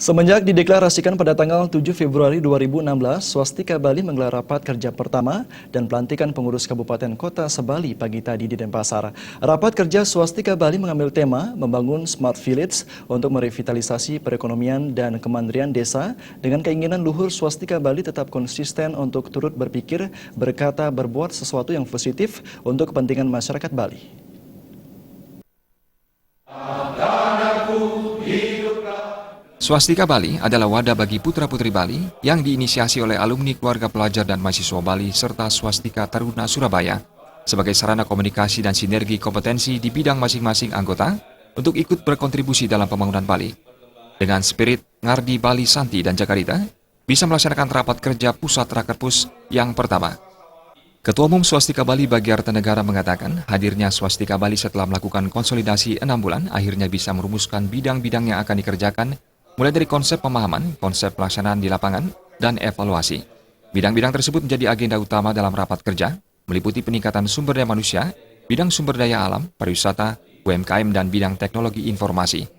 Semenjak dideklarasikan pada tanggal 7 Februari 2016, Swastika Bali menggelar rapat kerja pertama dan pelantikan pengurus Kabupaten Kota Sebali pagi tadi di Denpasar. Rapat kerja Swastika Bali mengambil tema membangun Smart Village untuk merevitalisasi perekonomian dan kemandirian desa dengan keinginan luhur Swastika Bali tetap konsisten untuk turut berpikir, berkata, berbuat sesuatu yang positif untuk kepentingan masyarakat Bali. Swastika Bali adalah wadah bagi putra-putri Bali yang diinisiasi oleh alumni keluarga pelajar dan mahasiswa Bali serta Swastika Taruna Surabaya sebagai sarana komunikasi dan sinergi kompetensi di bidang masing-masing anggota untuk ikut berkontribusi dalam pembangunan Bali. Dengan spirit Ngardi Bali Santi dan Jakarta, bisa melaksanakan rapat kerja pusat Rakerpus yang pertama. Ketua Umum Swastika Bali Bagiarta Negara mengatakan hadirnya Swastika Bali setelah melakukan konsolidasi 6 bulan akhirnya bisa merumuskan bidang-bidang yang akan dikerjakan mulai dari konsep pemahaman, konsep pelaksanaan di lapangan, dan evaluasi. Bidang-bidang tersebut menjadi agenda utama dalam rapat kerja, meliputi peningkatan sumber daya manusia, bidang sumber daya alam, pariwisata, UMKM, dan bidang teknologi informasi.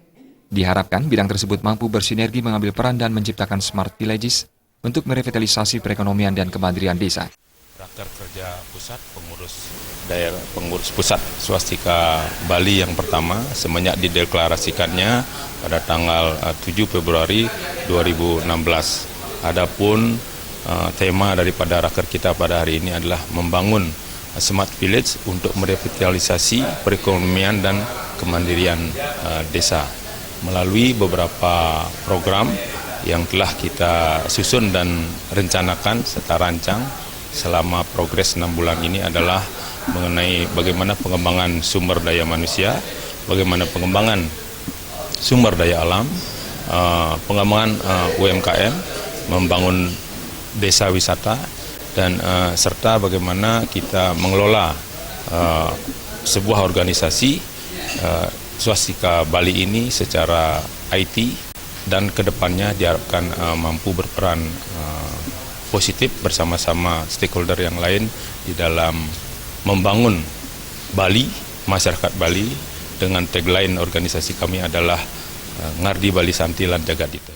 Diharapkan bidang tersebut mampu bersinergi mengambil peran dan menciptakan smart villages untuk merevitalisasi perekonomian dan kemandirian desa. Raker kerja pusat pengurus pusat Swastika Bali yang pertama semenjak dideklarasikannya pada tanggal 7 Februari 2016. Adapun tema daripada raker kita pada hari ini adalah membangun Smart Village untuk merevitalisasi perekonomian dan kemandirian desa melalui beberapa program yang telah kita susun dan rencanakan serta rancang selama progres 6 bulan ini adalah mengenai bagaimana pengembangan sumber daya manusia, bagaimana pengembangan sumber daya alam, pengembangan UMKM, membangun desa wisata, dan serta bagaimana kita mengelola sebuah organisasi Swastika Bali ini secara IT dan kedepannya diharapkan mampu berperan positif bersama-sama stakeholder yang lain di dalam membangun Bali, masyarakat Bali dengan tagline organisasi kami adalah Ngardi Bali Santi Lan Jagadita.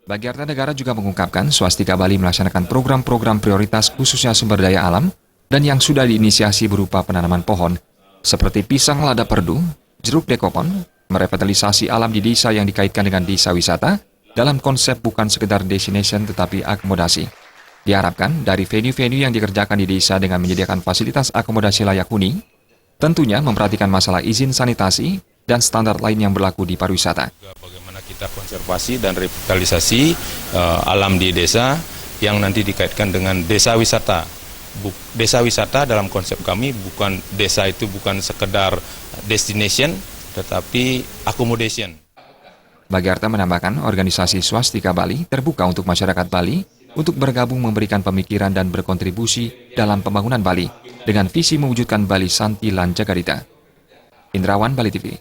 Bagiarta Negara juga mengungkapkan Swastika Bali melaksanakan program-program prioritas khususnya sumber daya alam dan yang sudah diinisiasi berupa penanaman pohon seperti pisang lada perdu, jeruk dekopon, merevitalisasi alam di desa yang dikaitkan dengan desa wisata dalam konsep bukan sekedar destination tetapi akomodasi. Diharapkan dari venue-venue yang dikerjakan di desa dengan menyediakan fasilitas akomodasi layak huni, tentunya memperhatikan masalah izin sanitasi dan standar lain yang berlaku di pariwisata. Bagaimana kita konservasi dan revitalisasi alam di desa yang nanti dikaitkan dengan desa wisata. Desa wisata dalam konsep kami bukan desa itu bukan sekedar destination tetapi accommodation. Bagiarta menambahkan organisasi Swastika Bali terbuka untuk masyarakat Bali untuk bergabung memberikan pemikiran dan berkontribusi dalam pembangunan Bali dengan visi mewujudkan Bali Santi Lan Jakarta. Indrawan, Bali TV.